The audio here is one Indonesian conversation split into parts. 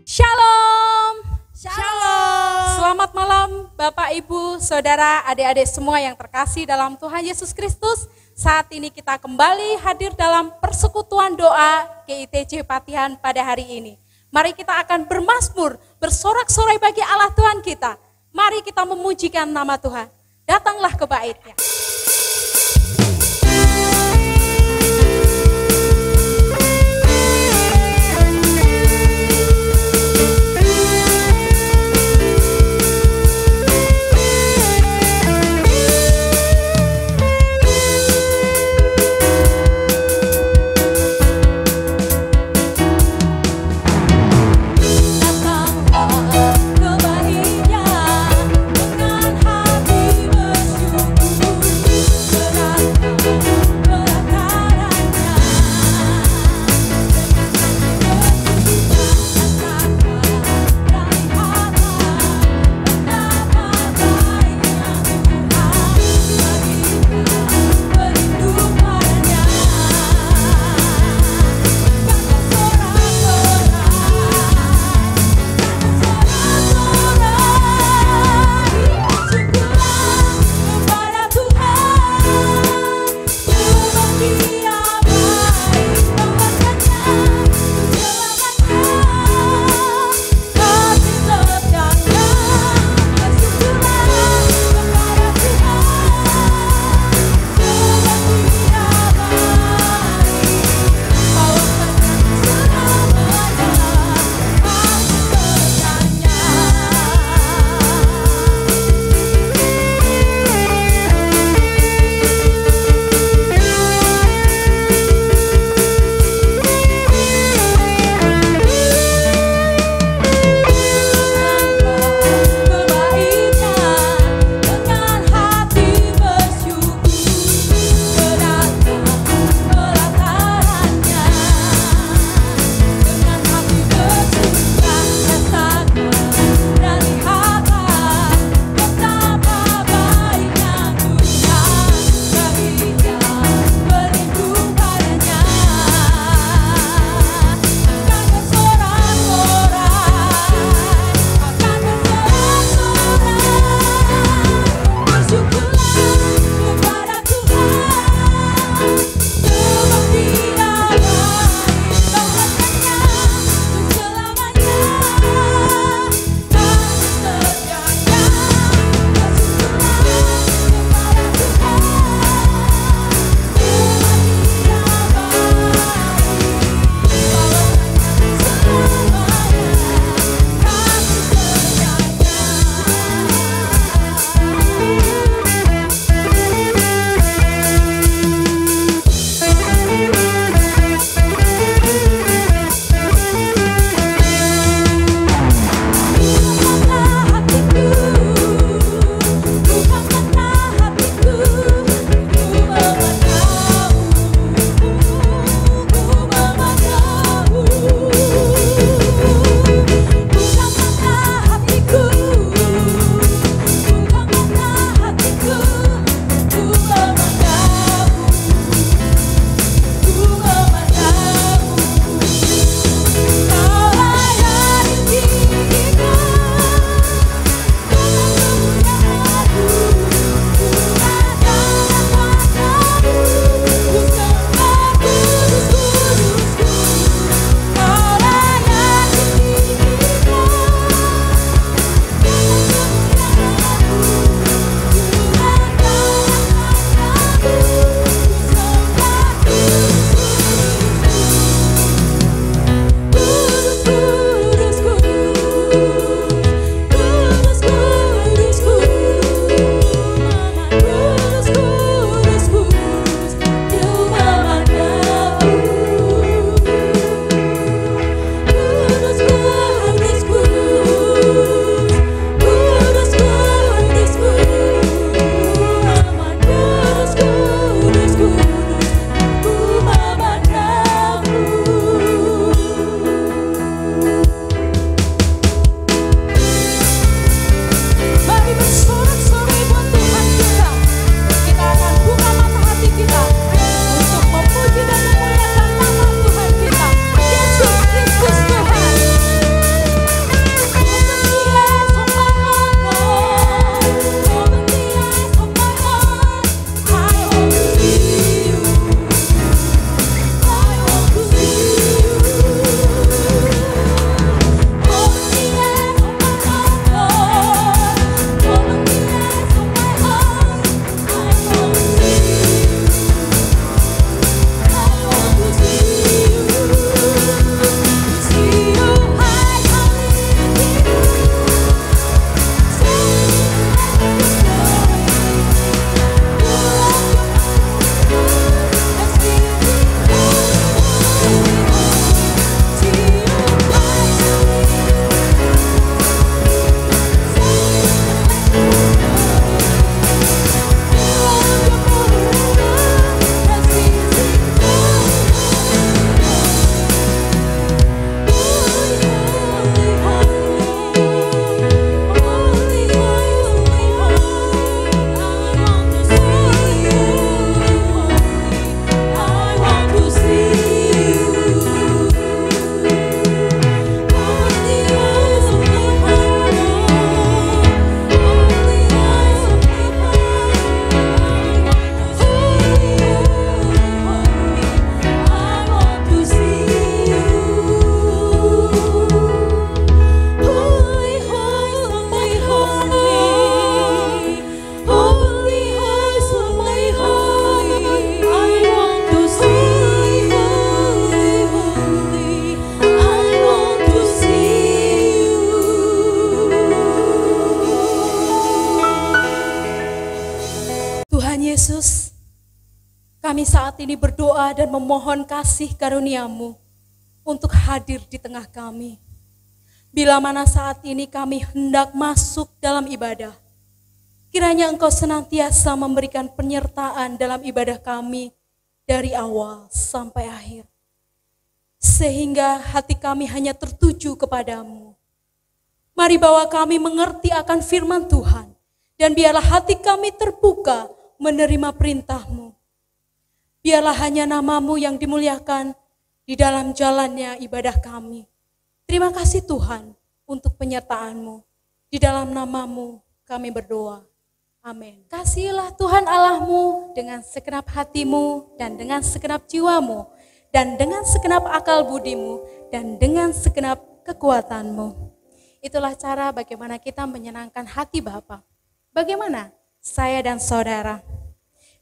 Shalom. Shalom. Selamat malam Bapak, Ibu, Saudara, adik-adik semua yang terkasih dalam Tuhan Yesus Kristus. Saat ini kita kembali hadir dalam persekutuan doa GITC Patihan pada hari ini. Mari kita akan bermazmur, bersorak-sorai bagi Allah Tuhan kita. Mari kita memujikan nama Tuhan. Datanglah ke bait-Nya. Ke bait-Nya dengan hati bersyukur. ini berdoa dan memohon kasih karunia-Mu untuk hadir di tengah kami. Bila mana saat ini kami hendak masuk dalam ibadah, kiranya Engkau senantiasa memberikan penyertaan dalam ibadah kami dari awal sampai akhir. Sehingga hati kami hanya tertuju kepadamu. Mari bawa kami mengerti akan firman Tuhan. Dan biarlah hati kami terbuka menerima perintah-Mu. Biarlah hanya nama-Mu yang dimuliakan di dalam jalannya ibadah kami. Terima kasih Tuhan untuk penyertaan-Mu. Di dalam nama-Mu kami berdoa. Amin. Kasihilah Tuhan Allah-Mu dengan segenap hatimu dan dengan segenap jiwamu dan dengan segenap akal budimu dan dengan segenap kekuatanmu. Itulah cara bagaimana kita menyenangkan hati Bapa. Bagaimana saya dan saudara?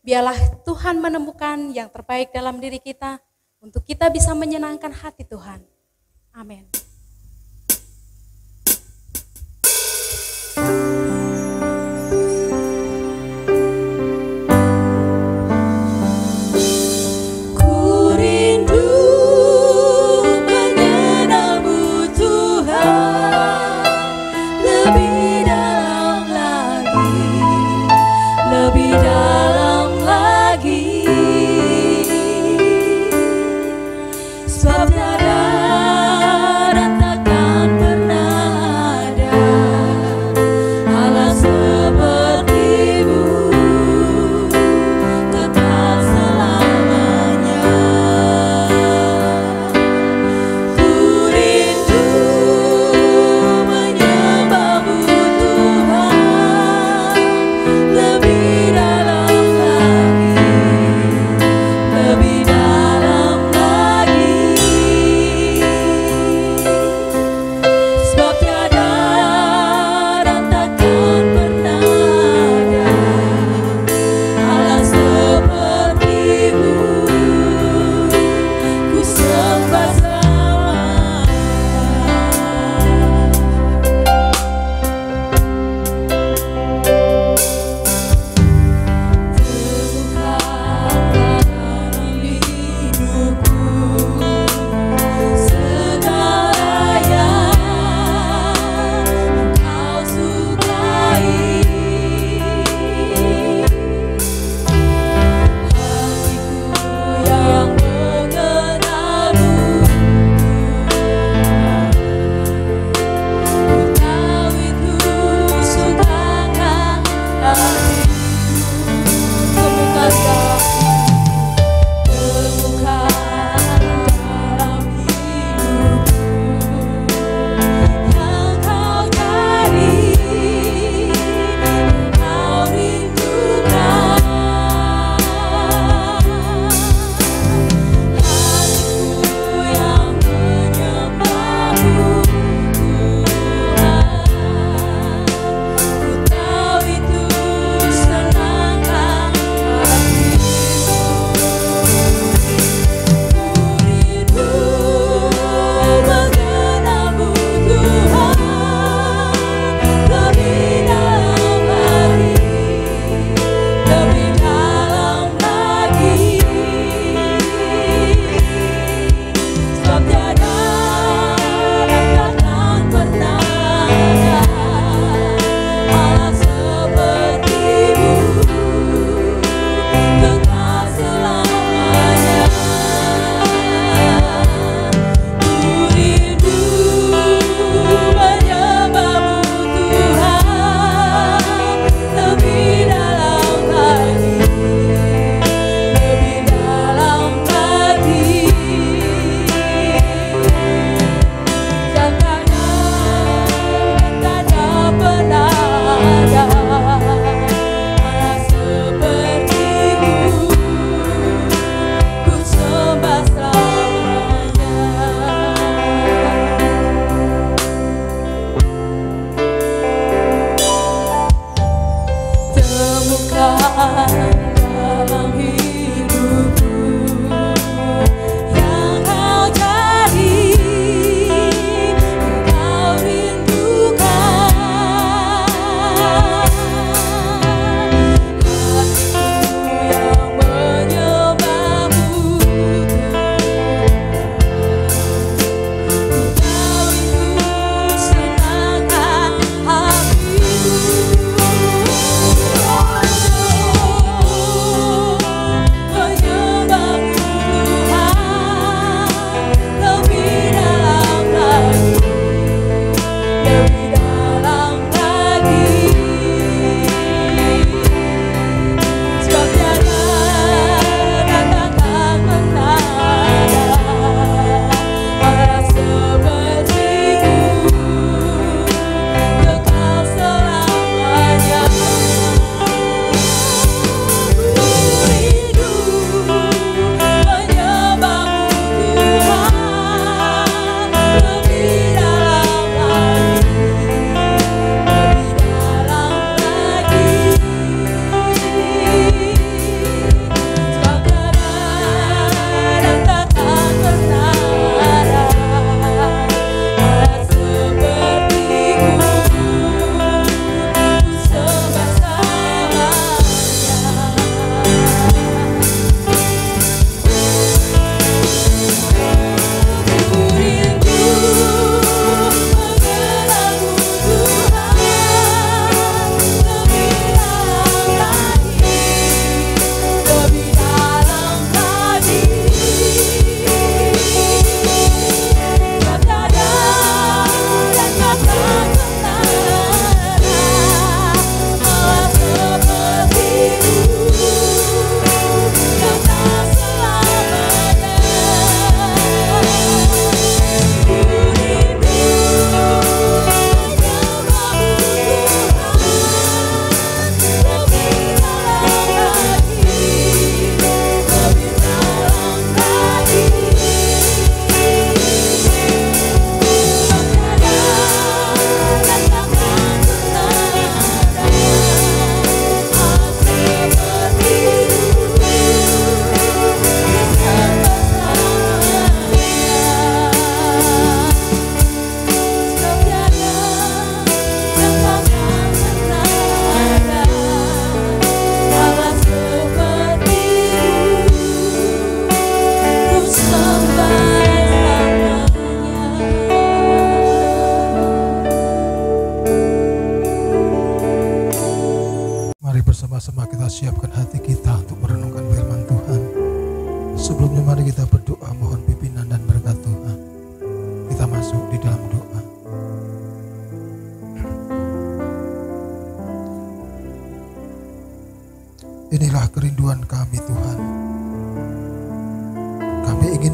Biarlah Tuhan menemukan yang terbaik dalam diri kita untuk kita bisa menyenangkan hati Tuhan. Amin. Hal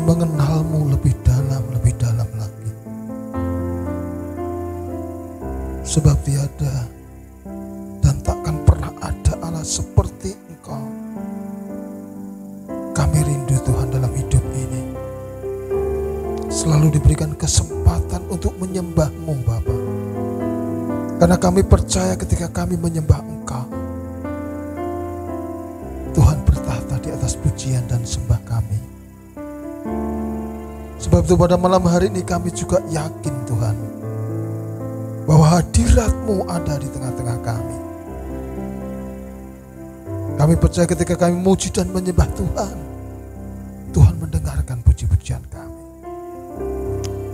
ingin mengenalmu lebih dalam lagi. Sebab tiada dan takkan pernah ada Allah seperti Engkau. Kami rindu Tuhan dalam hidup ini selalu diberikan kesempatan untuk menyembah-Mu Bapa. Karena kami percaya ketika kami menyembah Engkau, Tuhan bertahta di atas pujian dan sembah kami. Sebab itu pada malam hari ini kami juga yakin Tuhan, bahwa hadirat-Mu ada di tengah-tengah kami. Kami percaya ketika kami memuji dan menyembah Tuhan, Tuhan mendengarkan puji-pujian kami.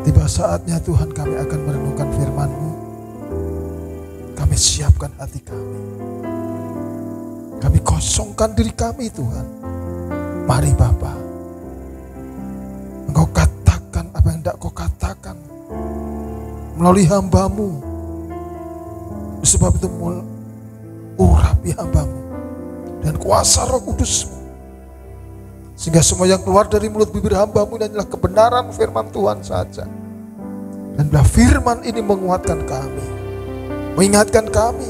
Tiba saatnya Tuhan kami akan merenungkan firman-Mu. Kami siapkan hati kami. Kami kosongkan diri kami Tuhan. Mari Bapa, Engkau katakan apa yang tidak Kau katakan melalui hamba-Mu. Sebab itu urapi hamba-Mu dan kuasa Roh Kudus-Mu, sehingga semua yang keluar dari mulut bibir hamba-Mu adalah kebenaran firman Tuhan saja. Dan bila firman ini menguatkan kami, mengingatkan kami,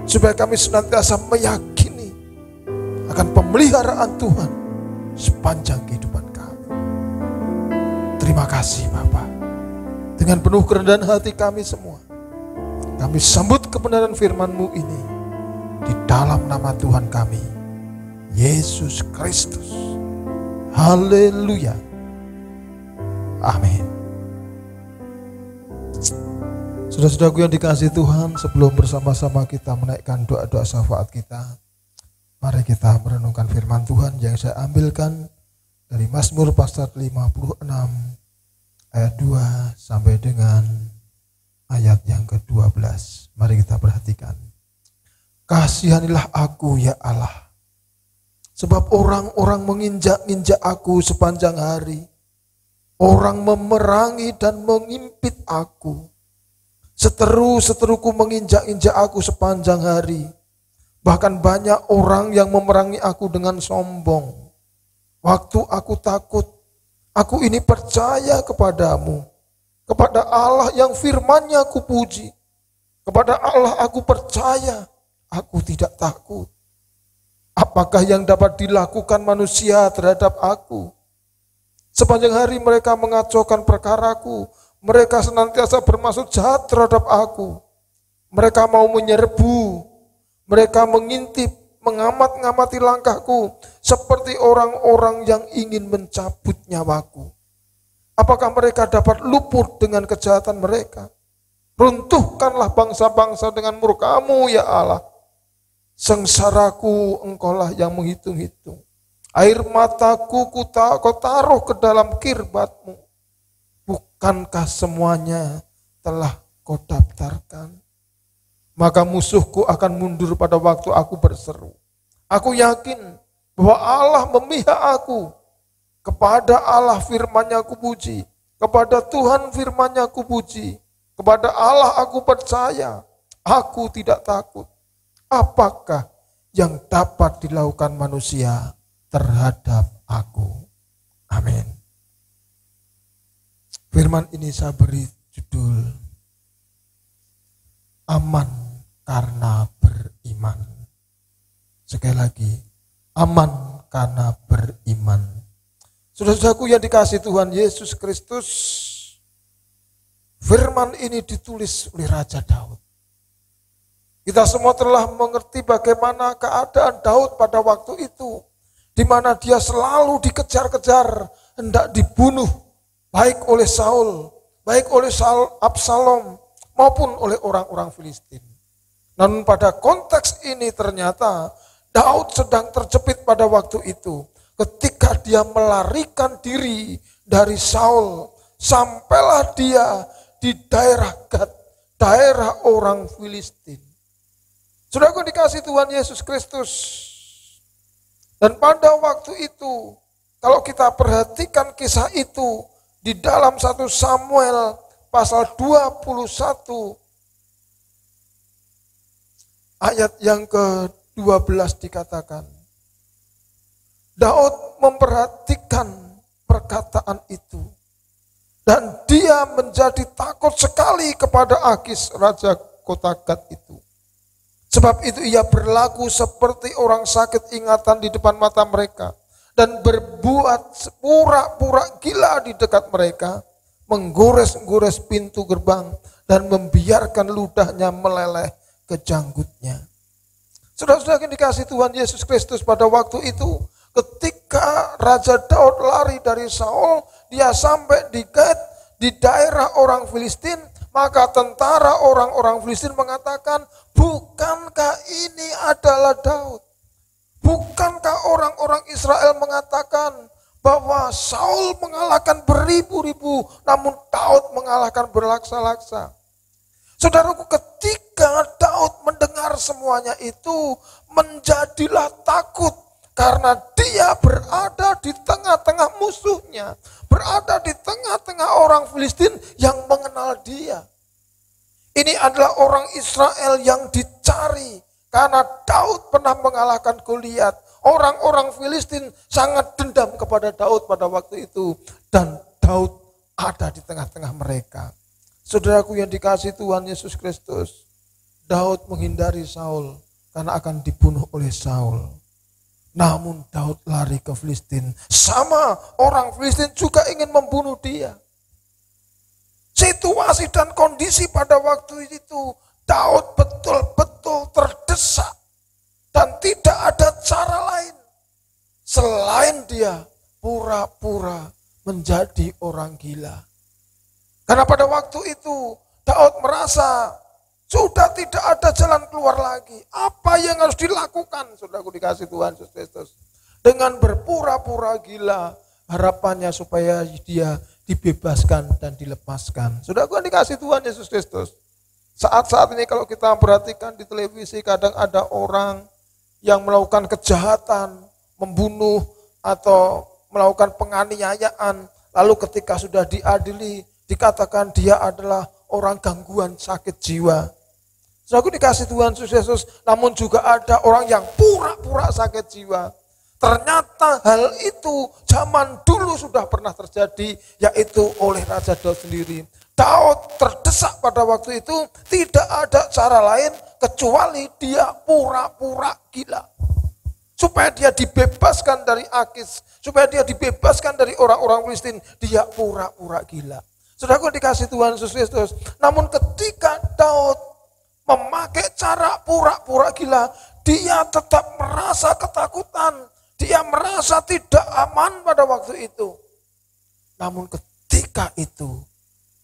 supaya kami senantiasa meyakini akan pemeliharaan Tuhan sepanjang kehidupan kami. Terima kasih Bapa. Dengan penuh kerendahan hati kami semua, kami sambut kebenaran firman-Mu ini di dalam nama Tuhan kami, Yesus Kristus. Haleluya. Amin. Saudara-saudaraku yang dikasihi Tuhan, sebelum bersama-sama kita menaikkan doa-doa syafaat kita, mari kita merenungkan firman Tuhan yang saya ambilkan dari Mazmur pasal 56 ayat 2 sampai dengan ayat yang ke-12. Mari kita perhatikan. Kasihanilah aku ya Allah, sebab orang-orang menginjak-injak aku sepanjang hari. Orang memerangi dan mengimpit aku. Seteru-seteruku menginjak-injak aku sepanjang hari. Bahkan banyak orang yang memerangi aku dengan sombong. Waktu aku takut, aku ini percaya kepadamu. Kepada Allah yang firman-Nya aku puji. Kepada Allah aku percaya, aku tidak takut. Apakah yang dapat dilakukan manusia terhadap aku? Sepanjang hari mereka mengacaukan perkaraku. Mereka senantiasa bermaksud jahat terhadap aku. Mereka mau menyerbu. Mereka mengintip, mengamat-ngamati langkahku. Seperti orang-orang yang ingin mencabut nyawaku. Apakah mereka dapat luput dengan kejahatan mereka? Runtuhkanlah bangsa-bangsa dengan murka-Mu ya Allah. Sengsaraku Engkaulah yang menghitung-hitung. Air mataku Kau taruh ke dalam kirbat-Mu. Bukankah semuanya telah Kau daftarkan? Maka musuhku akan mundur pada waktu aku berseru. Aku yakin bahwa Allah memihak aku. Kepada Allah firman-Nya aku puji. Kepada Tuhan firman-Nya aku puji. Kepada Allah aku percaya. Aku tidak takut. Apakah yang dapat dilakukan manusia terhadap aku? Amin. Firman ini saya beri judul aman karena beriman. Sekali lagi, aman karena beriman. Saudara-saudaraku yang dikasihi Tuhan Yesus Kristus, firman ini ditulis oleh Raja Daud. Kita semua telah mengerti bagaimana keadaan Daud pada waktu itu, di mana dia selalu dikejar-kejar, hendak dibunuh, baik oleh Saul, baik oleh Absalom, maupun oleh orang-orang Filistin. Namun pada konteks ini ternyata Daud sedang terjepit pada waktu itu, ketika dia melarikan diri dari Saul, sampailah dia di daerah Gad, daerah orang Filistin. Saudaraku dikasihi Tuhan Yesus Kristus. Dan pada waktu itu, kalau kita perhatikan kisah itu di dalam 1 Samuel pasal 21 ayat yang ke-12 dikatakan, Daud memperhatikan perkataan itu. Dan dia menjadi takut sekali kepada Akis, raja kota Gat itu. Sebab itu ia berlaku seperti orang sakit ingatan di depan mata mereka. Dan berbuat pura-pura gila di dekat mereka. Menggores-gores pintu gerbang. Dan membiarkan ludahnya meleleh ke janggutnya. Saudara-saudara yang dikasihi Tuhan Yesus Kristus, pada waktu itu ketika Raja Daud lari dari Saul, dia sampai di Gat, di daerah orang Filistin, maka tentara orang-orang Filistin mengatakan, bukankah ini adalah Daud? Bukankah orang-orang Israel mengatakan bahwa Saul mengalahkan beribu-ribu, namun Daud mengalahkan berlaksa-laksa? Saudaraku, ketika Daud mendengar semuanya itu, menjadilah takut. Karena dia berada di tengah-tengah musuhnya. Berada di tengah-tengah orang Filistin yang mengenal dia. Ini adalah orang Israel yang dicari. Karena Daud pernah mengalahkan Goliat. Orang-orang Filistin sangat dendam kepada Daud pada waktu itu. Dan Daud ada di tengah-tengah mereka. Saudaraku yang dikasihi Tuhan Yesus Kristus, Daud menghindari Saul karena akan dibunuh oleh Saul. Namun Daud lari ke Filistin. Sama orang Filistin juga ingin membunuh dia. Situasi dan kondisi pada waktu itu, Daud betul-betul terdesak. Dan tidak ada cara lain selain dia pura-pura menjadi orang gila. Karena pada waktu itu Daud merasa sudah tidak ada jalan keluar lagi. Apa yang harus dilakukan? Saudaraku dikasihi Tuhan Yesus Kristus. Dengan berpura-pura gila, harapannya supaya dia dibebaskan dan dilepaskan. Saudaraku yang dikasihi Tuhan Yesus Kristus. Saat-saat ini kalau kita perhatikan di televisi, kadang ada orang yang melakukan kejahatan, membunuh atau melakukan penganiayaan. Lalu ketika sudah diadili, dikatakan dia adalah orang gangguan sakit jiwa. Saudaraku dikasihi Tuhan Yesus, namun juga ada orang yang pura-pura sakit jiwa. Ternyata hal itu zaman dulu sudah pernah terjadi, yaitu oleh Raja Daud sendiri. Daud terdesak pada waktu itu, tidak ada cara lain kecuali dia pura-pura gila. Supaya dia dibebaskan dari Akis, supaya dia dibebaskan dari orang-orang Filistin, dia pura-pura gila. Saudaraku dikasihi Tuhan Yesus Kristus. Namun ketika Daud memakai cara pura-pura gila, dia tetap merasa ketakutan. Dia merasa tidak aman pada waktu itu. Namun ketika itu,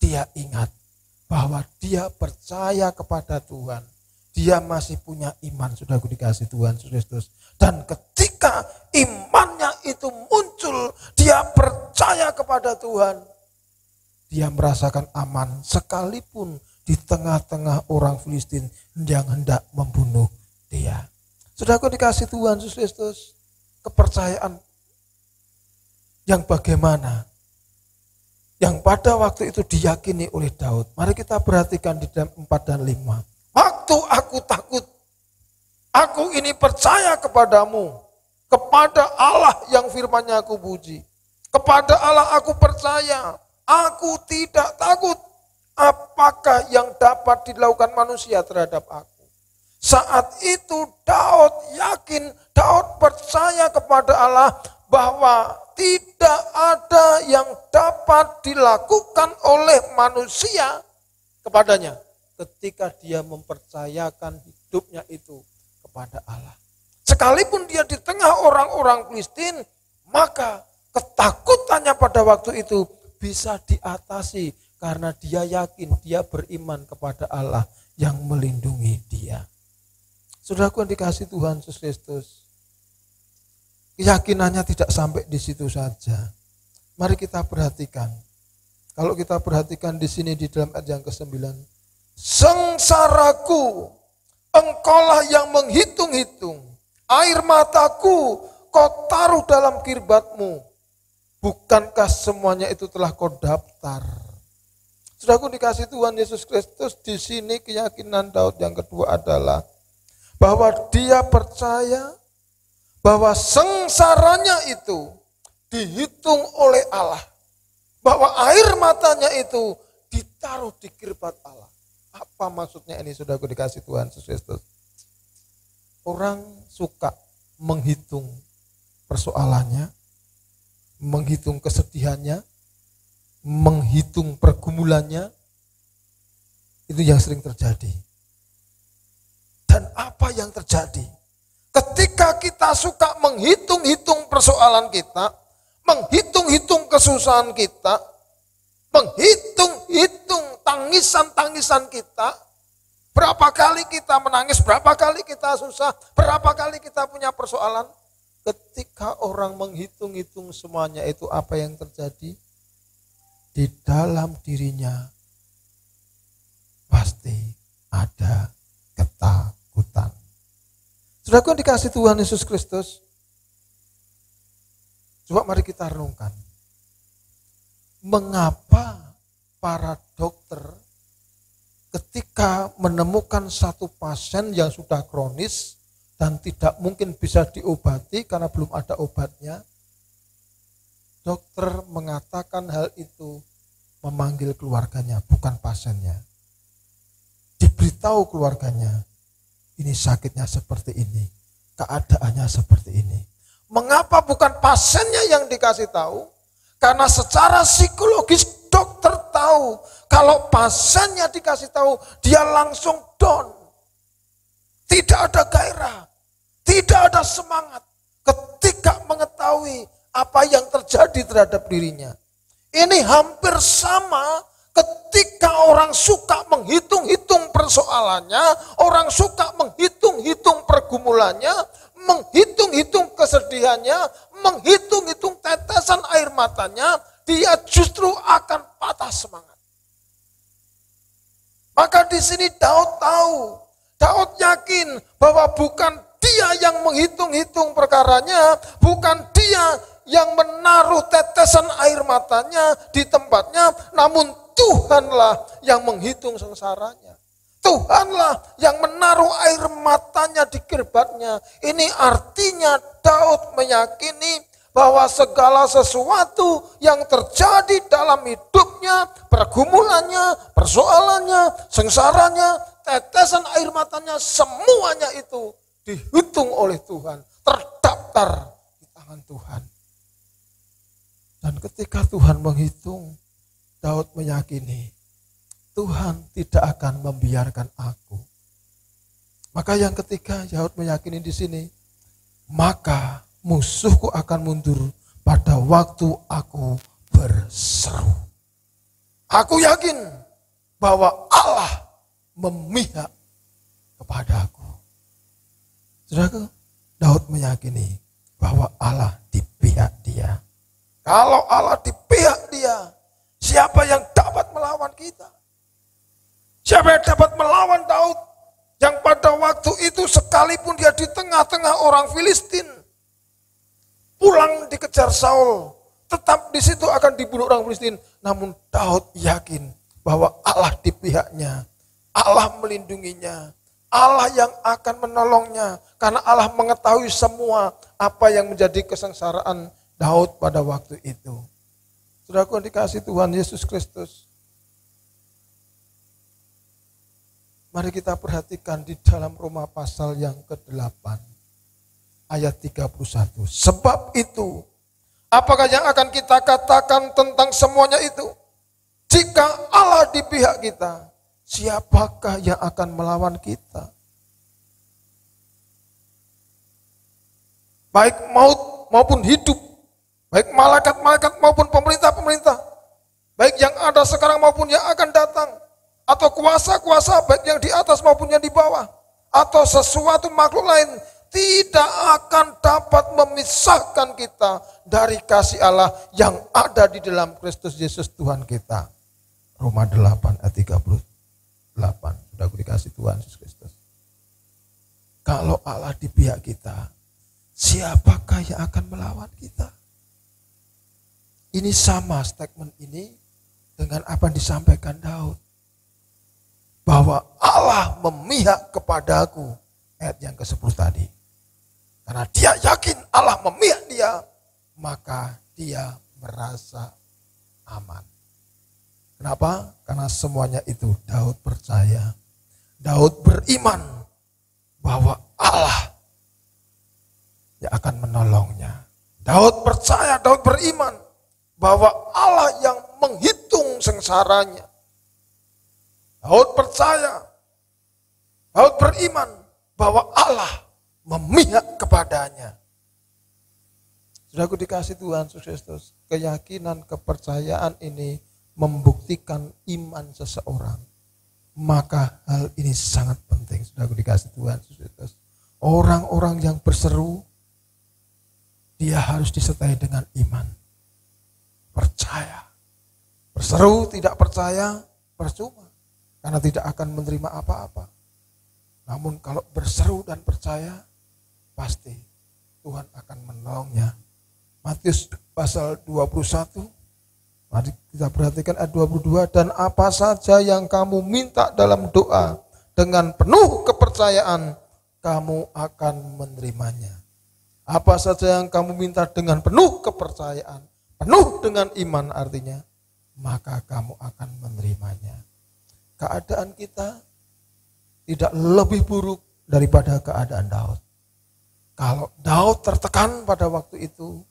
dia ingat bahwa dia percaya kepada Tuhan. Dia masih punya iman, saudaraku dikasihi Tuhan Yesus Kristus. Dan ketika imannya itu muncul, dia percaya kepada Tuhan. Dia merasakan aman sekalipun di tengah-tengah orang Filistin yang hendak membunuh dia. Saudaraku dikasihi Tuhan Yesus Kristus, kepercayaan yang bagaimana yang pada waktu itu diyakini oleh Daud. Mari kita perhatikan di dalam 4 dan 5. Waktu aku takut, aku ini percaya kepadamu, kepada Allah yang firman-Nya aku puji. Kepada Allah aku percaya. Aku tidak takut apakah yang dapat dilakukan manusia terhadap aku. Saat itu Daud yakin, Daud percaya kepada Allah bahwa tidak ada yang dapat dilakukan oleh manusia kepadanya ketika dia mempercayakan hidupnya itu kepada Allah. Sekalipun dia di tengah orang-orang Filistin, maka ketakutannya pada waktu itu bisa diatasi karena dia yakin, dia beriman kepada Allah yang melindungi dia. Saudaraku yang dikasihi Tuhan Yesus Kristus, keyakinannya tidak sampai di situ saja. Mari kita perhatikan. Kalau kita perhatikan di sini di dalam ayat yang ke-9, sengsaraku, engkaulah yang menghitung-hitung, air mataku kau taruh dalam kirbatmu. Bukankah semuanya itu telah kau daftar? Saudaraku dikasihi Tuhan Yesus Kristus, di sini keyakinan Daud yang kedua adalah bahwa dia percaya bahwa sengsaranya itu dihitung oleh Allah. Bahwa air matanya itu ditaruh di kirbat Allah. Apa maksudnya ini, saudaraku dikasih Tuhan Yesus Kristus? Orang suka menghitung persoalannya, menghitung kesedihannya, menghitung pergumulannya. Itu yang sering terjadi. Dan apa yang terjadi? Ketika kita suka menghitung-hitung persoalan kita, menghitung-hitung kesusahan kita, menghitung-hitung tangisan-tangisan kita, berapa kali kita menangis, berapa kali kita susah, berapa kali kita punya persoalan. Ketika orang menghitung-hitung semuanya itu, apa yang terjadi? Di dalam dirinya pasti ada ketakutan. Saudaraku yang dikasih Tuhan Yesus Kristus, coba mari kita renungkan. Mengapa para dokter ketika menemukan satu pasien yang sudah kronis dan tidak mungkin bisa diobati karena belum ada obatnya, dokter mengatakan hal itu memanggil keluarganya, bukan pasiennya. Diberitahu keluarganya, ini sakitnya seperti ini, keadaannya seperti ini. Mengapa bukan pasiennya yang dikasih tahu? Karena secara psikologis dokter tahu, kalau pasiennya dikasih tahu, dia langsung down. Tidak ada gairah, tidak ada semangat ketika mengetahui apa yang terjadi terhadap dirinya. Ini hampir sama ketika orang suka menghitung-hitung persoalannya, orang suka menghitung-hitung pergumulannya, menghitung-hitung kesedihannya, menghitung-hitung tetesan air matanya, dia justru akan patah semangat. Maka di sini Daud tahu, Daud yakin bahwa bukan dia yang menghitung-hitung perkaranya, bukan dia yang menaruh tetesan air matanya di tempatnya, namun Tuhanlah yang menghitung sengsaranya. Tuhanlah yang menaruh air matanya di kirbatnya. Ini artinya Daud meyakini bahwa segala sesuatu yang terjadi dalam hidupnya, pergumulannya, persoalannya, sengsaranya, tetesan air matanya, semuanya itu dihitung oleh Tuhan, terdaftar di tangan Tuhan. Dan ketika Tuhan menghitung, Daud meyakini Tuhan tidak akan membiarkan aku. Maka yang ketiga, Daud meyakini di sini, maka musuhku akan mundur pada waktu aku berseru. Aku yakin bahwa Allah memihak kepada aku. Saudaraku, Daud meyakini bahwa Allah di pihak dia. Kalau Allah di pihak dia, siapa yang dapat melawan kita? Siapa yang dapat melawan Daud? Yang pada waktu itu sekalipun dia di tengah-tengah orang Filistin, pulang dikejar Saul, tetap di situ akan dibunuh orang Filistin. Namun Daud yakin bahwa Allah di pihaknya, Allah melindunginya, Allah yang akan menolongnya, karena Allah mengetahui semua apa yang menjadi kesengsaraan Daud pada waktu itu. Saudaraku yang dikasih Tuhan Yesus Kristus, mari kita perhatikan di dalam Roma pasal yang ke-8 ayat 31. Sebab itu, apakah yang akan kita katakan tentang semuanya itu? Jika Allah di pihak kita, siapakah yang akan melawan kita? Baik maut maupun hidup, baik malaikat-malaikat maupun pemerintah-pemerintah, baik yang ada sekarang maupun yang akan datang, atau kuasa-kuasa baik yang di atas maupun yang di bawah, atau sesuatu makhluk lain, tidak akan dapat memisahkan kita dari kasih Allah yang ada di dalam Kristus Yesus Tuhan kita. Roma 8 ayat 38. Sudah aku dikasih Tuhan Yesus Kristus. Kalau Allah di pihak kita, siapakah yang akan melawan kita? Ini sama statement ini dengan apa yang disampaikan Daud. Bahwa Allah memihak kepadaku. Ayat yang ke-10 tadi. Karena dia yakin Allah memihak dia, maka dia merasa aman. Kenapa? Karena semuanya itu Daud percaya. Daud beriman bahwa Allah yang akan menolongnya. Daud percaya, Daud beriman bahwa Allah yang menghitung sengsaranya. Daud percaya, Daud beriman bahwa Allah memihak kepadanya. Saudaraku dikasih Tuhan Yesus, keyakinan, kepercayaan ini membuktikan iman seseorang. Maka hal ini sangat penting, saudaraku dikasih Tuhan Yesus. Orang-orang yang berseru, dia harus disertai dengan iman. Percaya. Berseru tidak percaya, percuma. Karena tidak akan menerima apa-apa. Namun kalau berseru dan percaya, pasti Tuhan akan menolongnya. Matius pasal 21, mari kita perhatikan ayat 22. Dan apa saja yang kamu minta dalam doa, dengan penuh kepercayaan, kamu akan menerimanya. Apa saja yang kamu minta dengan penuh kepercayaan, penuh dengan iman artinya, maka kamu akan menerimanya. Keadaan kita tidak lebih buruk daripada keadaan Daud. Kalau Daud tertekan pada waktu itu,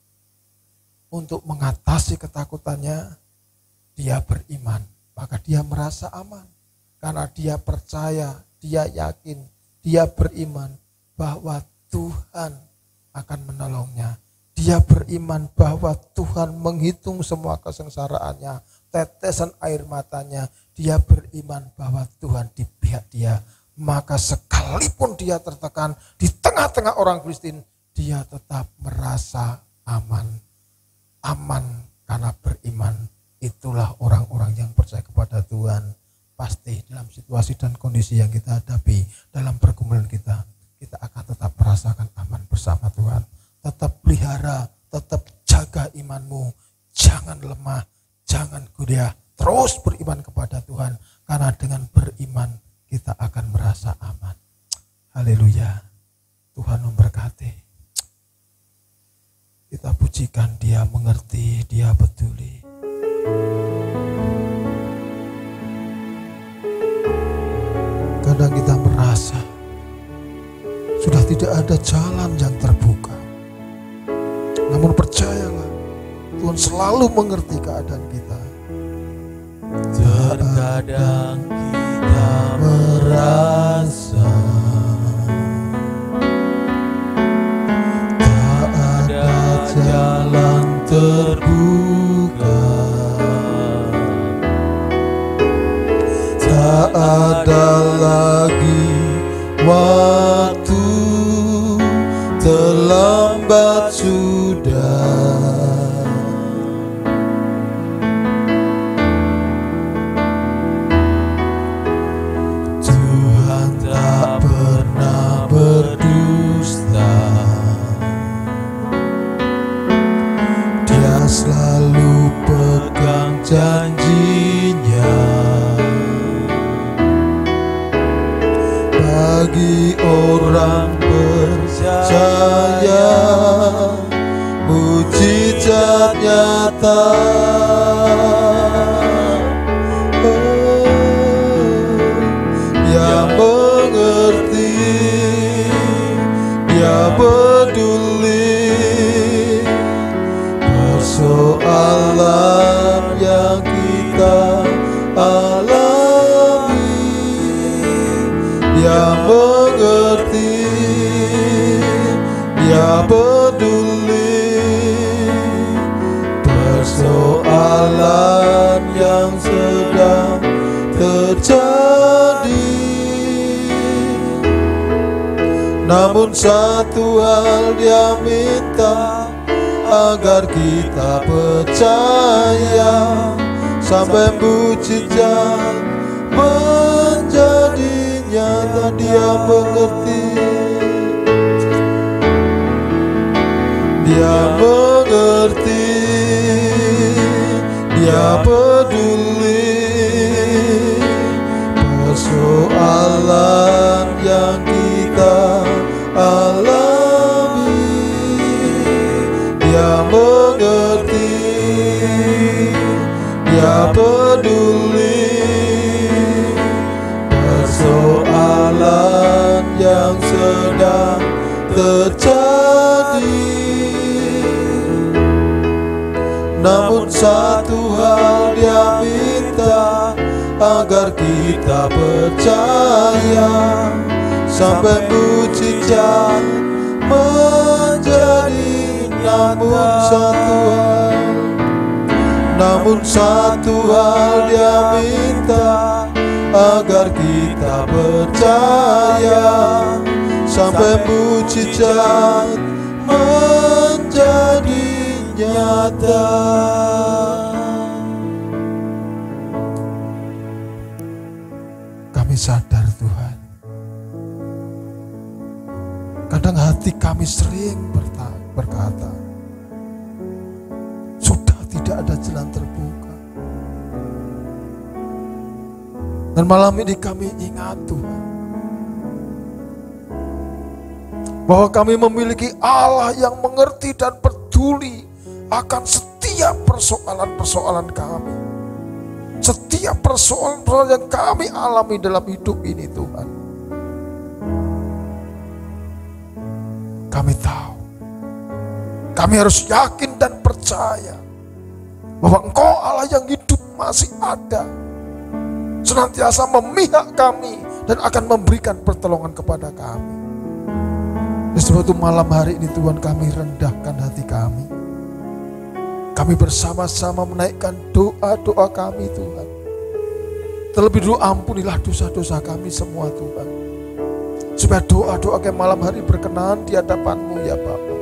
untuk mengatasi ketakutannya, dia beriman, maka dia merasa aman. Karena dia percaya, dia yakin, dia beriman bahwa Tuhan akan menolongnya. Dia beriman bahwa Tuhan menghitung semua kesengsaraannya, tetesan air matanya. Dia beriman bahwa Tuhan di pihak dia. Maka sekalipun dia tertekan di tengah-tengah orang Kristen, dia tetap merasa aman. Aman karena beriman. Itulah orang-orang yang percaya kepada Tuhan. Pasti dalam situasi dan kondisi yang kita hadapi, dalam pergumulan kita akan tetap merasakan aman bersama Tuhan. Tetap pelihara, tetap jaga imanmu. Jangan lemah, jangan goyah. Terus beriman kepada Tuhan. Karena dengan beriman kita akan merasa aman. Haleluya. Tuhan memberkati. Kita pujikan, dia mengerti, dia peduli. Kadang kita merasa sudah tidak ada jalan yang terbuka. Namun percayalah, Tuhan selalu mengerti keadaan kita. Terkadang kita merasa jalan terbuka, tak ada lagi waktu, terlambat sudah. Tuhan tak pernah berdusta, selalu pegang janjinya. Bagi orang percaya, mujizat nyata. Dia mengerti, dia peduli persoalan yang kita alami. Dia mengerti, dia peduli persoalan yang sedang terjadi. Namun satu hal dia minta, agar kita percaya sampai mujizat menjadi nyata. Dia mengerti, dia mengerti, dia peduli persoalan yang kita alami. Dia mengerti, Namun satu hal Dia minta, agar kita percaya, sampai mujizat menjadi. Namun satu hal Dia minta, agar kita percaya, sampai mujizat menjadi nyata. Kami sadar Tuhan, kadang hati kami sering berkata, sudah tidak ada jalan terbuka. Dan malam ini kami ingat Tuhan, bahwa kami memiliki Allah yang mengerti dan peduli akan setiap persoalan-persoalan kami. Setiap persoalan-persoalan yang kami alami dalam hidup ini Tuhan. Kami tahu, kami harus yakin dan percaya bahwa Engkau Allah yang hidup masih ada, senantiasa memihak kami dan akan memberikan pertolongan kepada kami. Dan sebab itu malam hari ini Tuhan, kami rendahkan hati kami. Kami bersama-sama menaikkan doa-doa kami Tuhan. Terlebih dulu ampunilah dosa-dosa kami semua Tuhan, supaya doa-doa kami malam hari berkenan di hadapan-Mu ya Bapa.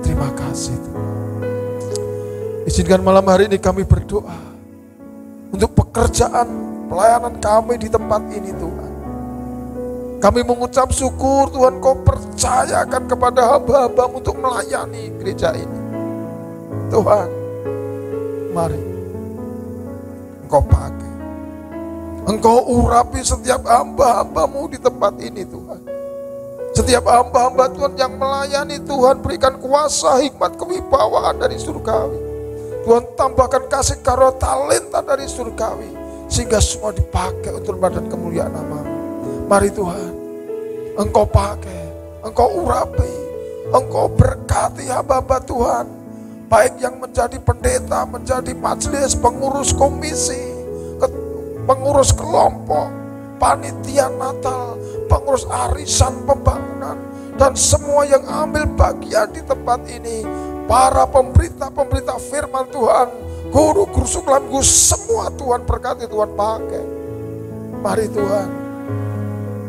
Terima kasih Tuhan. Izinkan malam hari ini kami berdoa untuk pekerjaan pelayanan kami di tempat ini Tuhan. Kami mengucap syukur Tuhan, Kau percayakan kepada hamba-Hamba-Mu untuk melayani gereja ini. Tuhan, mari Engkau pakai, Engkau urapi setiap hamba-hamba-Mu di tempat ini Tuhan. Setiap hamba-hamba Tuhan yang melayani Tuhan, berikan kuasa, hikmat, kewibawaan dari surgawi. Tuhan, tambahkan kasih karunia talenta dari surgawi, sehingga semua dipakai untuk badan kemuliaan nama-Mu. Mari Tuhan, Engkau pakai, Engkau urapi, Engkau berkati hamba-hamba Tuhan, baik yang menjadi pendeta, menjadi majelis, pengurus komisi, pengurus kelompok, panitia Natal, pengurus arisan pembangunan, dan semua yang ambil bagian di tempat ini, para pemberita-pemberita firman Tuhan, guru-guru sukulam, semua Tuhan berkati, Tuhan pakai. Mari Tuhan,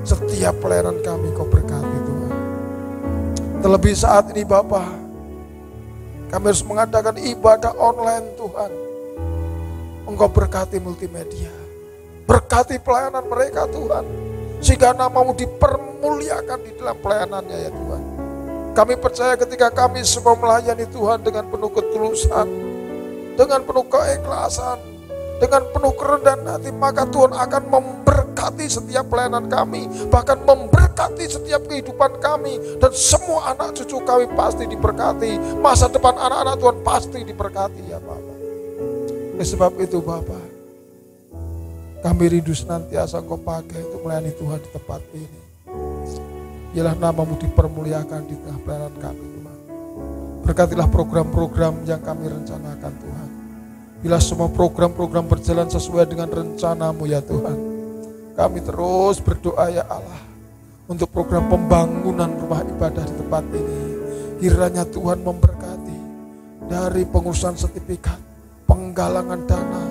setiap pelayanan kami Kau berkati Tuhan. Terlebih saat ini Bapa, kami harus mengadakan ibadah online Tuhan. Engkau berkati multimedia, berkati pelayanan mereka Tuhan, sehingga nama-Mu dipermuliakan di dalam pelayanannya ya Tuhan. Kami percaya ketika kami semua melayani Tuhan dengan penuh ketulusan, dengan penuh keikhlasan, dengan penuh kerendahan hati, maka Tuhan akan memberkati setiap pelayanan kami, bahkan memberkati setiap kehidupan kami, dan semua anak cucu kami pasti diberkati. Masa depan anak-anak Tuhan pasti diberkati ya Bapak. Oleh sebab itu Bapak, kami rindu senantiasa Engkau pakai untuk melayani Tuhan di tempat ini. Biarlah nama-Mu dipermuliakan di tengah pelayanan kami Tuhan. Berkatilah program-program yang kami rencanakan Tuhan. Bila semua program-program berjalan sesuai dengan rencana-Mu ya Tuhan. Kami terus berdoa ya Allah, untuk program pembangunan rumah ibadah di tempat ini. Kiranya Tuhan memberkati dari pengurusan sertifikat, penggalangan dana,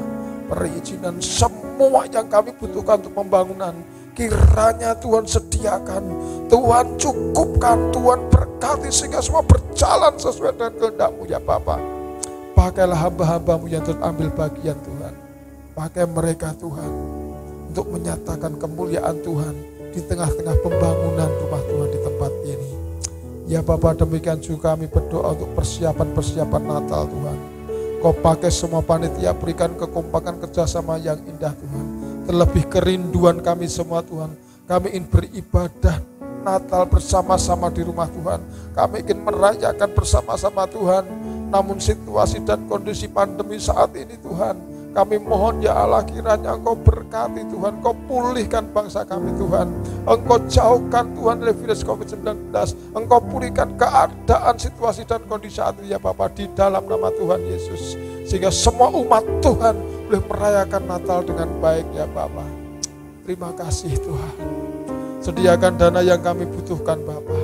perizinan, semua yang kami butuhkan untuk pembangunan. Kiranya Tuhan sediakan, Tuhan cukupkan, Tuhan berkati sehingga semua berjalan sesuai dengan kehendak-Mu ya Bapa. Pakailah hamba-hamba-Mu yang terus ambil bagian Tuhan. Pakai mereka Tuhan untuk menyatakan kemuliaan Tuhan di tengah-tengah pembangunan rumah Tuhan di tempat ini. Ya Bapa, demikian juga kami berdoa untuk persiapan-persiapan Natal Tuhan. Kau pakai semua panitia, berikan kekompakan kerjasama yang indah Tuhan. Terlebih kerinduan kami semua Tuhan, kami ingin beribadah Natal bersama-sama di rumah Tuhan. Kami ingin merayakan bersama-sama Tuhan. Namun situasi dan kondisi pandemi saat ini Tuhan, Kami mohon ya Allah, kiranya Engkau berkati Tuhan, Engkau pulihkan bangsa kami Tuhan. Engkau jauhkan Tuhan dari virus COVID-19. Engkau pulihkan keadaan, situasi dan kondisi saat ini ya Bapa, di dalam nama Tuhan Yesus. Sehingga semua umat Tuhan boleh merayakan Natal dengan baik ya Bapa. Terima kasih Tuhan. Sediakan dana yang kami butuhkan Bapa.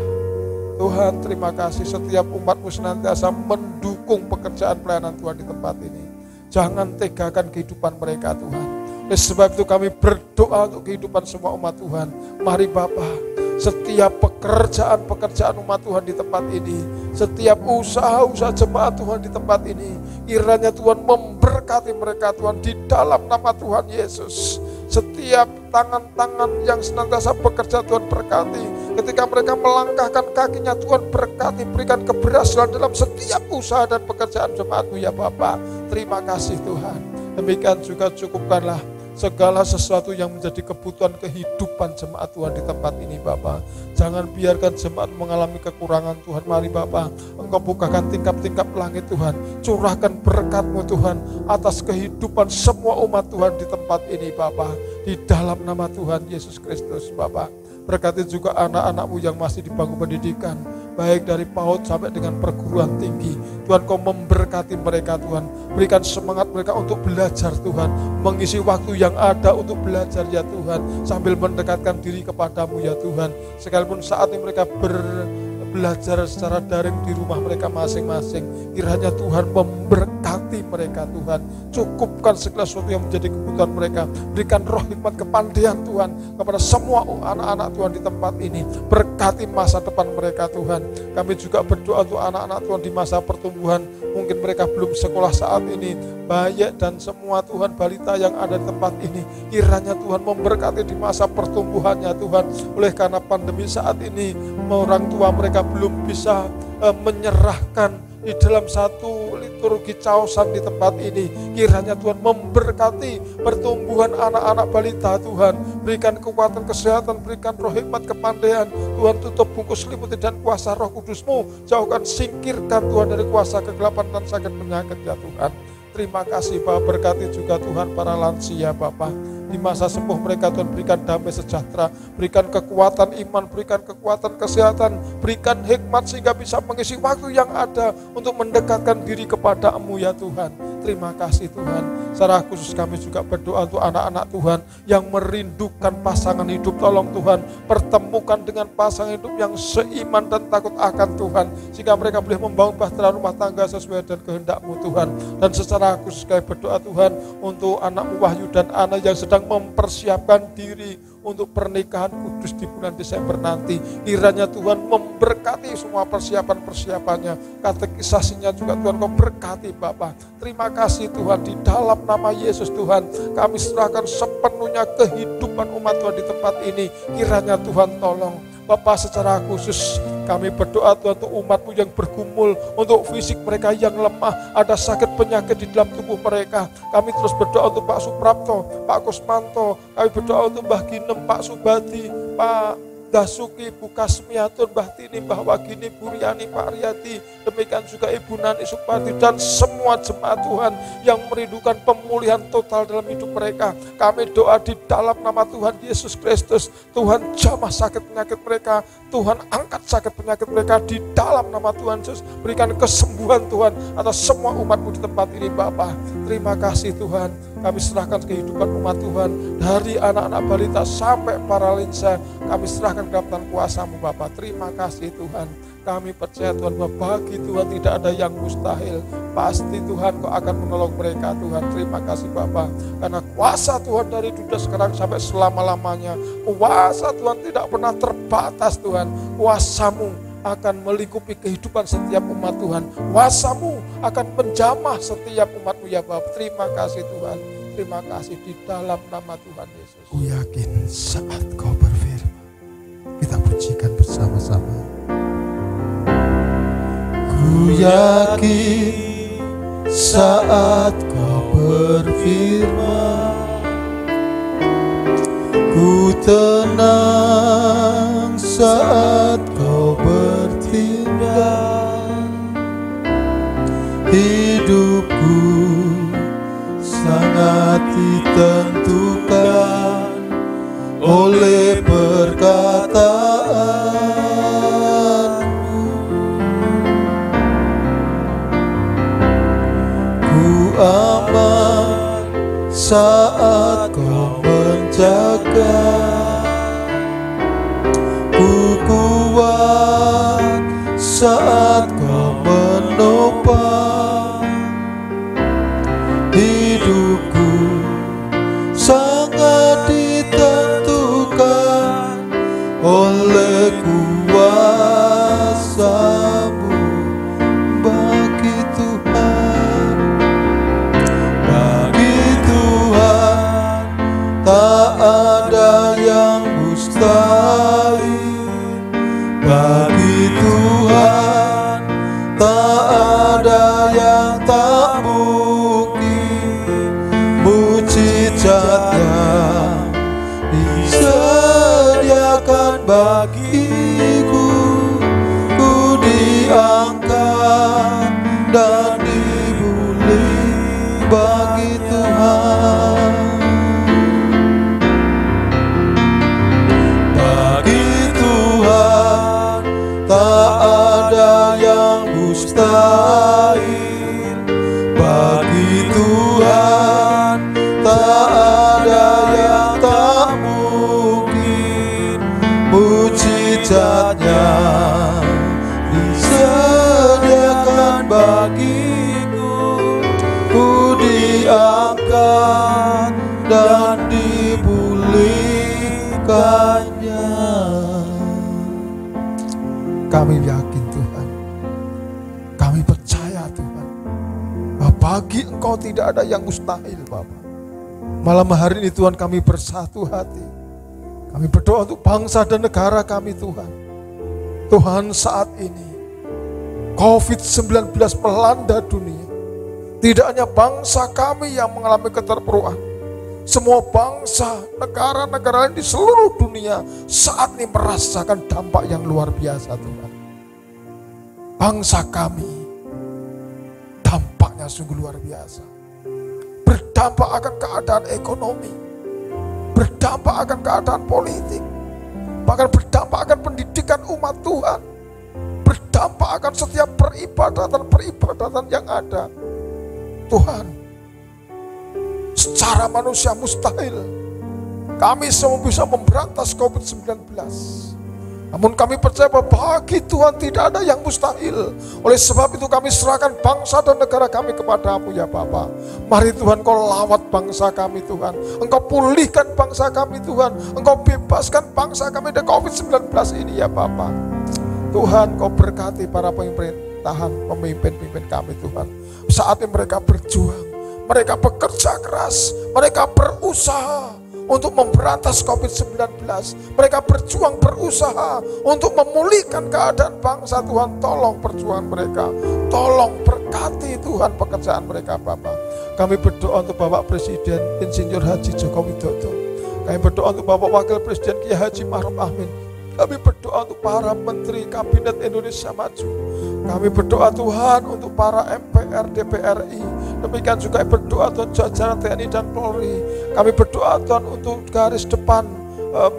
Tuhan, terima kasih setiap umat-Mu senantiasa mendukung pekerjaan pelayanan Tuhan di tempat ini. Jangan tegakan kehidupan mereka Tuhan. Oleh sebab itu kami berdoa untuk kehidupan semua umat Tuhan. Mari Bapa, setiap pekerjaan umat Tuhan di tempat ini, setiap usaha jemaat Tuhan di tempat ini, kiranya Tuhan memberkati mereka Tuhan di dalam nama Tuhan Yesus. Setiap tangan-tangan yang senantiasa bekerja Tuhan berkati. Ketika mereka melangkahkan kakinya Tuhan berkati. Berikan keberhasilan dalam setiap usaha dan pekerjaan jemaat-Mu ya Bapa. Terima kasih Tuhan. Demikian juga cukupkanlah segala sesuatu yang menjadi kebutuhan kehidupan jemaat Tuhan di tempat ini Bapa. Jangan biarkan jemaat mengalami kekurangan Tuhan. Mari Bapa, Engkau bukakan tingkap-tingkap langit Tuhan. Curahkan berkat-Mu Tuhan atas kehidupan semua umat Tuhan di tempat ini Bapa. Di dalam nama Tuhan Yesus Kristus Bapa. Berkati juga anak-anak-Mu yang masih di bangku pendidikan, baik dari PAUD sampai dengan perguruan tinggi. Tuhan, Kau memberkati mereka Tuhan. Berikan semangat mereka untuk belajar Tuhan. Mengisi waktu yang ada untuk belajar ya Tuhan. Sambil mendekatkan diri kepada-Mu ya Tuhan. Sekalipun saat ini mereka belajar secara daring di rumah mereka masing-masing. Kiranya Tuhan memberkati mereka Tuhan. Cukupkan segala sesuatu yang menjadi kebutuhan mereka. Berikan roh hikmat kepandaian Tuhan kepada semua anak-anak Tuhan di tempat ini. Berkati masa depan mereka Tuhan. Kami juga berdoa untuk anak-anak Tuhan di masa pertumbuhan. Mungkin mereka belum sekolah saat ini. Bayi dan semua Tuhan balita yang ada di tempat ini. Kiranya Tuhan memberkati di masa pertumbuhannya Tuhan. Oleh karena pandemi saat ini, orang tua mereka belum bisa menyerahkan di dalam satu liturgi caosan di tempat ini. Kiranya Tuhan memberkati pertumbuhan anak-anak balita Tuhan. Berikan kekuatan kesehatan, berikan roh hikmat kepandaian. Tuhan, tutup bungkus selimuti dan kuasa Roh Kudus-Mu. Jauhkan, singkirkan Tuhan dari kuasa kegelapan dan sakit penyakit ya Tuhan. Terima kasih Bapak, berkati juga Tuhan para lansia Bapak. Di masa sembuh mereka Tuhan, berikan damai sejahtera, berikan kekuatan iman, berikan kekuatan kesehatan, berikan hikmat sehingga bisa mengisi waktu yang ada untuk mendekatkan diri kepada-Mu ya Tuhan. Terima kasih Tuhan. Secara khusus kami juga berdoa untuk anak-anak Tuhan yang merindukan pasangan hidup. Tolong Tuhan, pertemukan dengan pasangan hidup yang seiman dan takut akan Tuhan, sehingga mereka boleh membangun bahtera rumah tangga sesuai dengan kehendak-Mu Tuhan. Dan secara khusus kami berdoa Tuhan untuk anak-Mu Wahyu dan Ana yang sedang mempersiapkan diri untuk pernikahan kudus di bulan Desember nanti. Kiranya Tuhan memberkati semua persiapan-persiapannya, katekisasinya juga Tuhan Kau berkati Bapak. Terima kasih Tuhan, di dalam nama Yesus Tuhan, kami serahkan sepenuhnya kehidupan umat Tuhan di tempat ini. Kiranya Tuhan tolong Bapak, secara khusus kami berdoa Tuhan untuk umat-Mu yang bergumul, untuk fisik mereka yang lemah, ada sakit penyakit di dalam tubuh mereka. Kami terus berdoa untuk Pak Suprapto, Pak Kusmanto, kami berdoa untuk Mbah Ginem, Pak Subadi, Pak Dasuki, Bu Kasmiatun, Mbah Tini, Mbah Wagini, Bu Riani, Pak Riyadi, demikian juga Ibu Nani Suparti dan semua jemaat Tuhan yang merindukan pemulihan total dalam hidup mereka. Kami doa di dalam nama Tuhan Yesus Kristus, Tuhan jamah sakit penyakit mereka, Tuhan angkat sakit penyakit mereka di dalam nama Tuhan Yesus. Berikan kesembuhan Tuhan atas semua umat-Mu di tempat ini Bapa. Terima kasih Tuhan, kami serahkan kehidupan umat Tuhan dari anak-anak balita sampai para lansia. Kami serahkan ke dalam kuasa-Mu Bapa. Terima kasih Tuhan. Kami percaya Tuhan bahwa bagi Tuhan tidak ada yang mustahil. Pasti Tuhan Kau akan menolong mereka Tuhan. Terima kasih Bapa. Karena kuasa Tuhan dari dunia sekarang sampai selama-lamanya. Kuasa Tuhan tidak pernah terbatas Tuhan. Kuasa-Mu akan melingkupi kehidupan setiap umat Tuhan. Kuasa-Mu akan menjamah setiap umat-Mu ya Bapa. Terima kasih Tuhan. Terima kasih di dalam nama Tuhan Yesus. Ku yakin saat Kau berfirman, kita pujikan bersama-sama. Ku yakin saat Kau berfirman, ku tenang saat Kau bertindak. Hidupku sangat ditentukan oleh perkataanmu. Ku aman saat kau menjaga, ku kuat saat kau menopang. Hidupku sangat ditentukan oleh kuasa-Mu. Bagi Tuhan, bagi Tuhan tak ada yang mustahil. Bagi Tuhan tak ada yang tak mungkin. Mujizatnya disediakan bagiku, ku diangkat dan dibuli bagi Tuhan. Bagi Tuhan tak ada yang mustahil. Bagi Tuhan tak ada yang tak mungkin. Mujizatnya disediakan bagiku, ku diangkat dan dipulihkannya. Kami yakin Tuhan, kami percaya Tuhan, bahwa bagi Engkau tidak ada yang mustahil Bapa. Malam hari ini Tuhan kami bersatu hati, kami berdoa untuk bangsa dan negara kami Tuhan. Tuhan saat ini COVID-19 melanda dunia. Tidak hanya bangsa kami yang mengalami keterpurukan, semua bangsa, negara-negara lain di seluruh dunia saat ini merasakan dampak yang luar biasa Tuhan. Bangsa kami dampaknya sungguh luar biasa. Berdampak akan keadaan ekonomi, berdampak akan keadaan politik, bahkan berdampak akan pendidikan umat Tuhan, berdampak akan setiap peribadatan yang ada. Tuhan, secara manusia mustahil kami semua bisa memberantas COVID-19. Namun kami percaya bahwa bagi Tuhan tidak ada yang mustahil. Oleh sebab itu kami serahkan bangsa dan negara kami kepada-Mu ya Bapa. Mari Tuhan Kau lawat bangsa kami Tuhan. Engkau pulihkan bangsa kami Tuhan. Engkau bebaskan bangsa kami dari COVID-19 ini ya Bapa. Tuhan Kau berkati para pemerintahan, pemimpin-pemimpin kami Tuhan. Saatnya mereka berjuang, mereka bekerja keras, mereka berusaha untuk memberantas COVID-19. Mereka berjuang, berusaha untuk memulihkan keadaan bangsa Tuhan. Tolong perjuangan mereka, tolong berkati Tuhan pekerjaan mereka Bapak. Kami berdoa untuk Bapak Presiden Insinyur Haji Joko Widodo. Kami berdoa untuk Bapak Wakil Presiden Kiai Haji Ma'ruf Amin. Kami berdoa untuk para Menteri Kabinet Indonesia Maju. Kami berdoa Tuhan untuk para MPR, DPR RI. Demikian juga berdoa Tuhan jajaran TNI dan Polri. Kami berdoa Tuhan untuk garis depan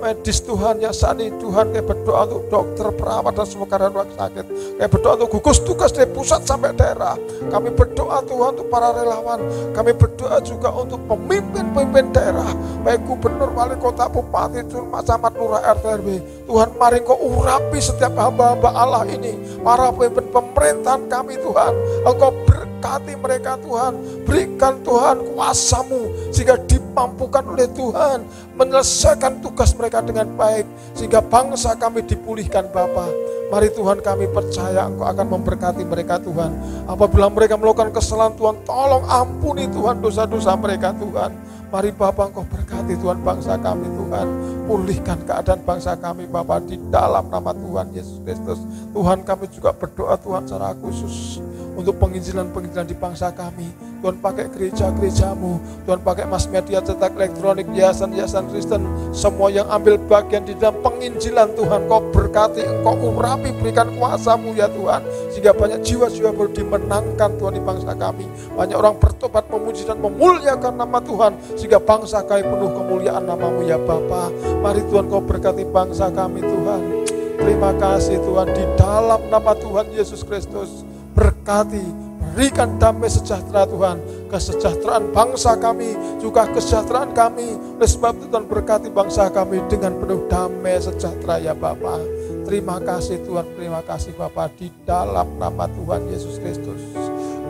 medis Tuhan yang saat ini Tuhan. Kami berdoa untuk dokter, perawat dan semua karyawan rumah sakit. Kami berdoa untuk gugus tugas dari pusat sampai daerah. Kami berdoa Tuhan untuk para relawan. Kami berdoa juga untuk pemimpin-pemimpin daerah, baik gubernur, wali kota, bupati, camat, lurah, RT, RW. Tuhan mari Engkau urapi setiap hamba-hamba Allah ini, para pemimpin pemerintahan kami Tuhan. Engkau berkati mereka Tuhan, berikan Tuhan kuasa-Mu sehingga dimampukan oleh Tuhan menyelesaikan tugas mereka dengan baik, sehingga bangsa kami dipulihkan Bapa. Mari Tuhan kami percaya Engkau akan memberkati mereka Tuhan. Apabila mereka melakukan kesalahan Tuhan, tolong ampuni Tuhan dosa-dosa mereka Tuhan. Mari Bapa Engkau berkati Tuhan bangsa kami Tuhan. Pulihkan keadaan bangsa kami Bapa di dalam nama Tuhan Yesus Kristus. Tuhan kami juga berdoa Tuhan secara khusus untuk penginjilan-penginjilan di bangsa kami. Tuhan pakai gereja-gerejamu, Tuhan pakai mass media cetak elektronik, yayasan-yayasan Kristen, semua yang ambil bagian di dalam penginjilan Tuhan, Kau berkati, Engkau urapi, berikan kuasa-Mu ya Tuhan, sehingga banyak jiwa-jiwa baru dimenangkan Tuhan di bangsa kami. Banyak orang bertobat, memuji dan memuliakan nama Tuhan, sehingga bangsa kami penuh kemuliaan nama-Mu ya Bapa. Mari Tuhan Kau berkati bangsa kami Tuhan. Terima kasih Tuhan, di dalam nama Tuhan Yesus Kristus, berkati, berikan damai sejahtera Tuhan, kesejahteraan bangsa kami, juga kesejahteraan kami. Oleh sebab itu Tuhan berkati bangsa kami dengan penuh damai sejahtera ya Bapa. Terima kasih Tuhan, terima kasih Bapa, di dalam nama Tuhan Yesus Kristus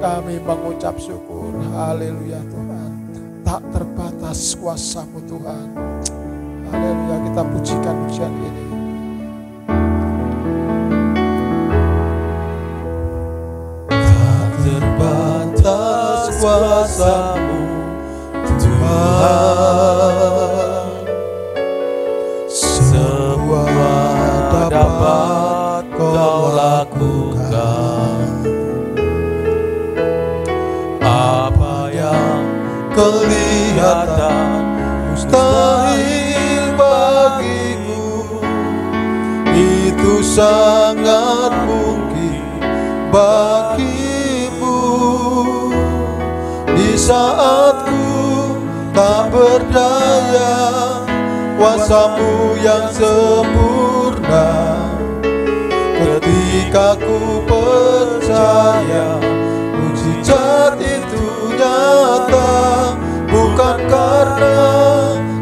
kami mengucap syukur. Haleluya Tuhan, tak terbatas kuasa-Mu Tuhan. Haleluya, kita pujikan pujian ini. Terbatas kuasa-Mu Tuhan, semua dapat Kau lakukan. Apa yang kelihatan mustahil bagimu, itu sangat mungkin bagimu. Di saat ku tak berdaya, kuasa-Mu yang sempurna. Ketika ku percaya mujizat itu nyata, bukan karena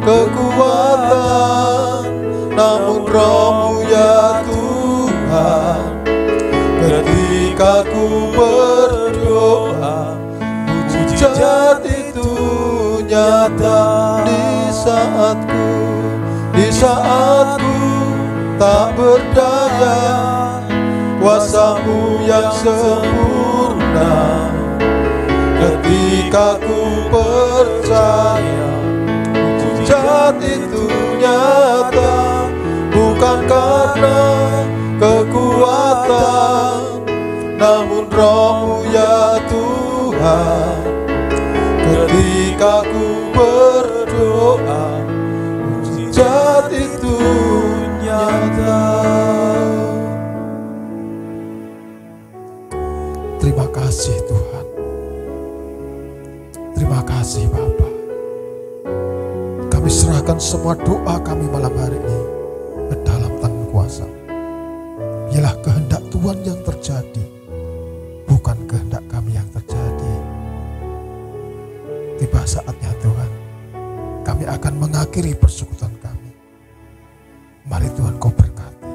kekuatan, namun Roh-Mu ya Tuhan. Ketika ku berdoa, mujizat itu nyata. Di saatku tak berdaya, kuasa-Mu yang sempurna. Ketika ku percaya mujizat itu nyata, bukan karena kekuatan, namun Roh-Mu ya Tuhan. Ketika ku berdoa, mujizat itu nyata. Terima kasih Tuhan. Terima kasih Bapa. Kami serahkan semua doa kami malam hari ini ke dalam tangan kuasa. Biarlah kehendak Tuhan yang terjadi, bukan kehendak kami yang terjadi. Tiba saatnya Tuhan, kami akan mengakhiri persekutuan kami. Mari Tuhan Kau berkati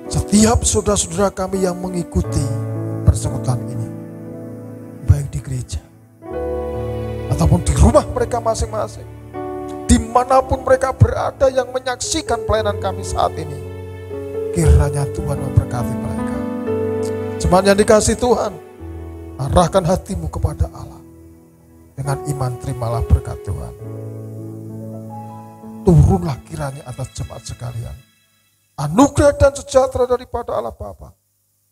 setiap saudara-saudara kami yang mengikuti persekutuan ini, baik di gereja ataupun di rumah mereka masing-masing, dimanapun mereka berada yang menyaksikan pelayanan kami saat ini. Kiranya Tuhan memberkati mereka. Jemaat yang dikasihi Tuhan, arahkan hatimu kepada Allah. Dengan iman terimalah berkat Tuhan. Turunlah kiranya atas jemaat sekalian anugerah dan sejahtera daripada Allah Bapa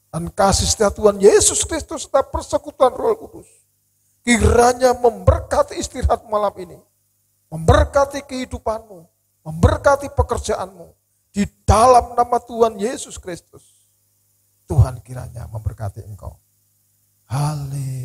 dan kasih setia Tuhan Yesus Kristus serta persekutuan Roh Kudus kiranya memberkati istirahat malam ini, memberkati kehidupanmu, memberkati pekerjaanmu di dalam nama Tuhan Yesus Kristus. Tuhan kiranya memberkati engkau. Haleluya.